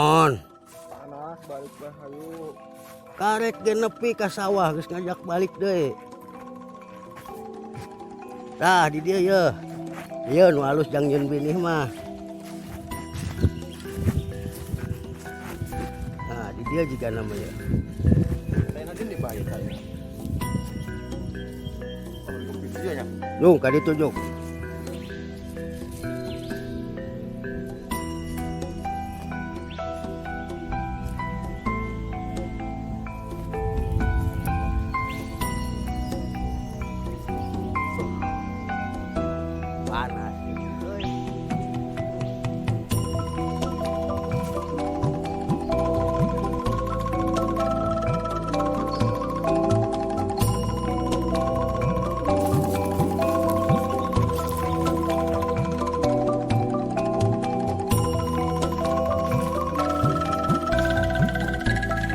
Naon? Panas balik teh hayu. Karek ge nepi ka sawah geus ngajak balik deui. Tah di dieu ye. Ieu nu alus jang nyeun binih mah. Nah, di dia juga namanya. Nanti dibayar saya. Iya ya. Yung ka ditu Jung. Panas.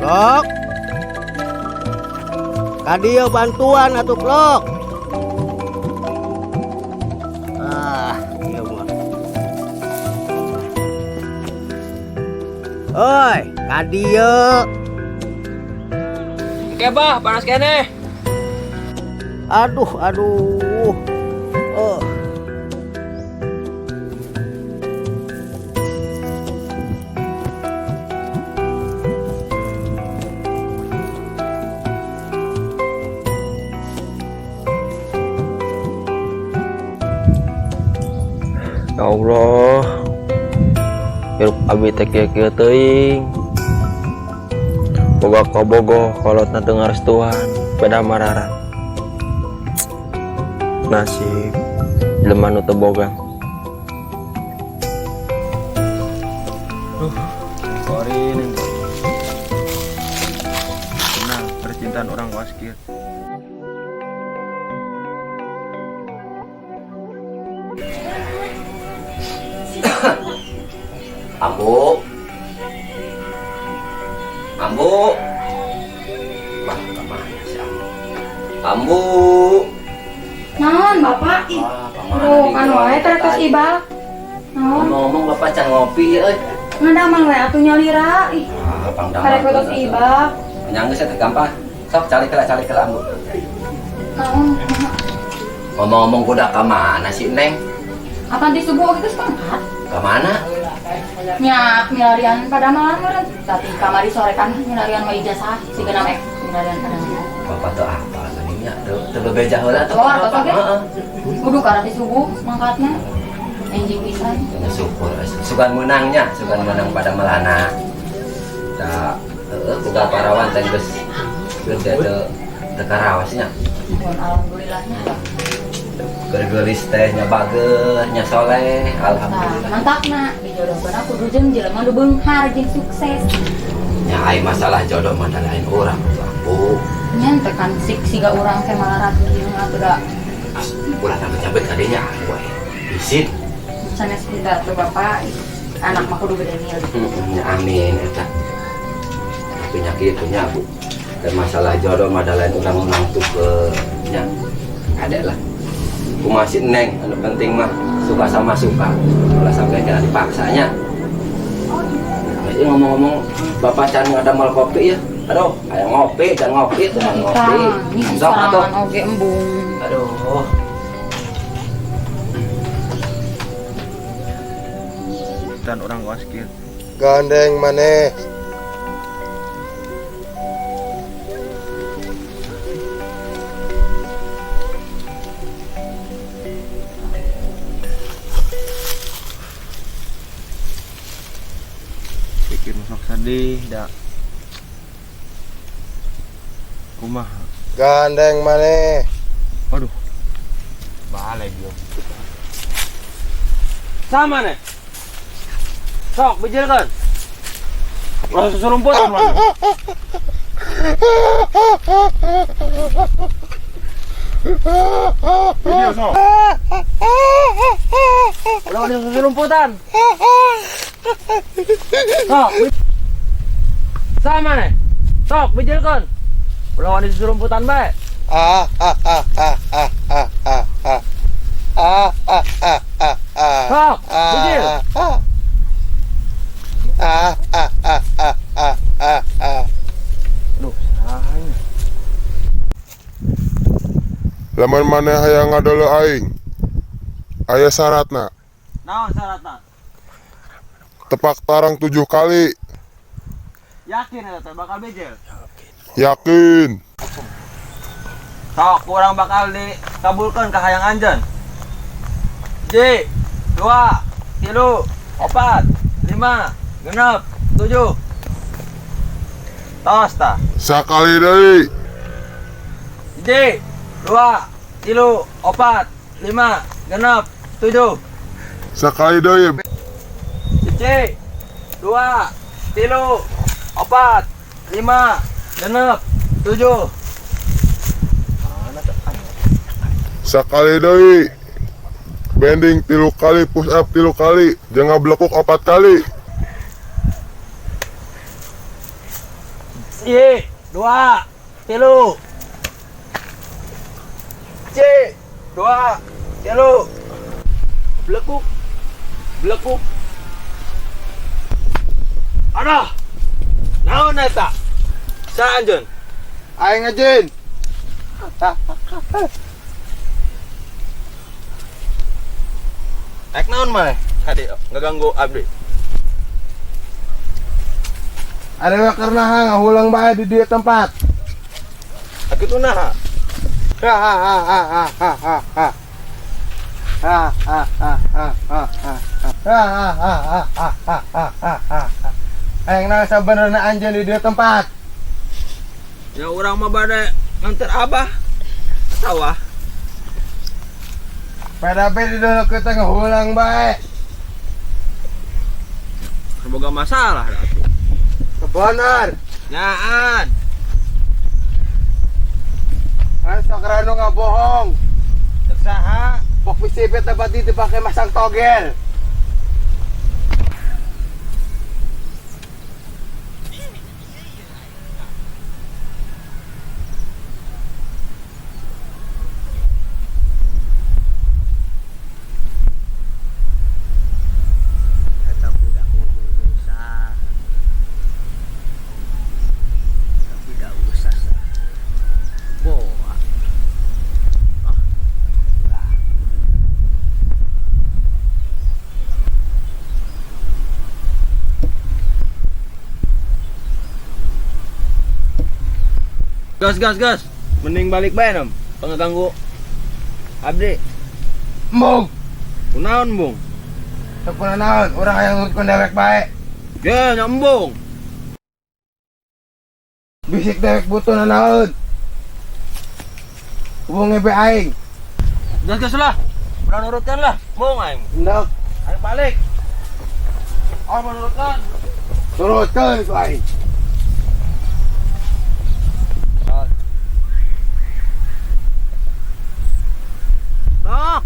Lok. Kadieu bantuan atuh Lok. Iya mah. Oi, kadieu. Oke bah, panas kene. Aduh. Oh. Ya Allah. Hirup abi teh kieu teuing. Boga kobogoh kolotna teu ngarestuan, beda mararan. Nasib jelema nu teu boga. Sorry nih. Tenang, percintaan orang waskir. Ambu. Bah, kemana sih Ambu? Ambu. Naon bapak? Ih, Kemana kan wae teretos ibal. Naon? Ngomong bapak can ngopi euy. Ngadaman we atuh nyalira. Ih, Pangdang. karek teretos ibal. Nyanggeus teh gampang. Sok cari kela Ambu. Naon? Ngomong-ngomong kuda ka mana sih Neng? Akan di subuh geus pangkat. Ka mana? Nyak milarian pada malam meureun. Tapi kamari sore kan milarian mah ijazah siga mek milarian pada malam. Bapak tuh apa geuning nya? Teu bebeja heula tuh. Oh, atuh ge. Heeh. Kudu karena di subuh mangkatnya. Enjing pisan. Ya syukur. Sugan menangnya, sugan menang pada melana. Da boga parawan teh geus teu karawasnya. Mohon alhamdulillahnya. Gelis teh nya bager, nya soleh, Nah, alhamdulillah. mantapna dijodohkeun aku jeung jelema nu beunghar jeung sukses. Nya ai masalah jodoh mah da lain urang, Bu. Nyen tekan siga urang teh malarat kieu mah teu da Ulah cabet-cabet kadinya we. Isin. sanes kita tuh bapak anak mah kudu gede milih. Ya amin eta. Tapi nya kitu nya, Bu. Dan masalah jodoh mah da lain urang-urang tuh nya ada lah. Kumaha si Neng, anu penting mah suka sama suka. Ulah sampai kena dipaksanya. Ini ngomong-ngomong Bapak can ngadamel kopi ya. Aduh, aya ngopi dan ngopi teman ngopi. Ini Sok atuh. sorangan oge embung. Aduh. Dan orang waskir. Gandeng maneh. Pikir sok sedih dak. Kumaha? Gandeng maneh. Aduh. Balik yo. Sama nih. Sok bijilkeun. Langsung serumput. Video sok. Udah ada serumputan. Sok. Sama nih. Sok bijilkeun. Ulah wani serumputan bae. Sok, bijil. Zaman mana hayang ngadolo aing? Aya syaratna. Naon syaratna? Tepak tarang 7 kali. Yakin eta teh bakal bejel? Yakin. Sok kurang bakal dikabulkan ke hayang anjeun. 1, 2, 3, 4, 5, 6, 7. Tos ta. Sakali deui. 1, 2, 3, 4, 5, 6, 7. Sakali deui. 1, 2, 3, 4, 5, 6, 7. Sakali deui. Bending 3 kali, push up 3 kali, jeung ngablekuk 4 kali. 1, 2, 3. 1, 2, 3. Blekuk. Blekuk. Aduh. Naon eta? Sa anjeun? Aing ngajin. Ek naon mah? Hadi ngaganggu abdi. Ada karena ngahulang bae di dieu tempat. Akitu naha? Ha ha ha ha ha ha ha ha. Ha ha ha ha ha ha. Ha ha ha ha ha ha ha ha. Aing na sabenerna anjeun di dieu tempat. Ya urang mah bade nganter abah. Sawah. Pada di dulu kita ngahulang bae. Boga masalah atuh. Kebenar. Nyaan. Asa karano ngabohong. Cek saha? Pok pisipet dapat dipakai masang togel. Kata budak ngomong usah. Tapi dah usah sah. Boa. Gas. Mending balik bae nom. Pangaganggu abdi. Mung, Kunaon, Bung? tepuna naon, urang yang ngurutkeun dewek bae. Ya, nyambung. Bisik dewek butuh naon. Hubungi be aing. Gas lah. Urang nurutkan lah. Bung aing. Hendak Aing balik. Oh, menurutkan. turutkeun ku aing. Blok.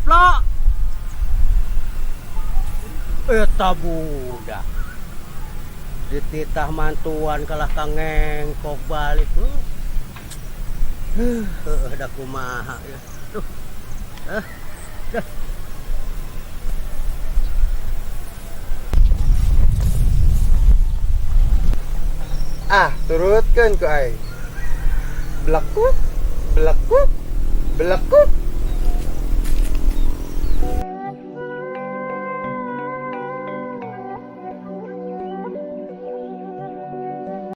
Blok. Eta budak. Dititah mantuan kalah kangeng kok balik. Da kumaha ya. Duh. Turutkeun ku aing. Blekuk, blekuk, blekuk.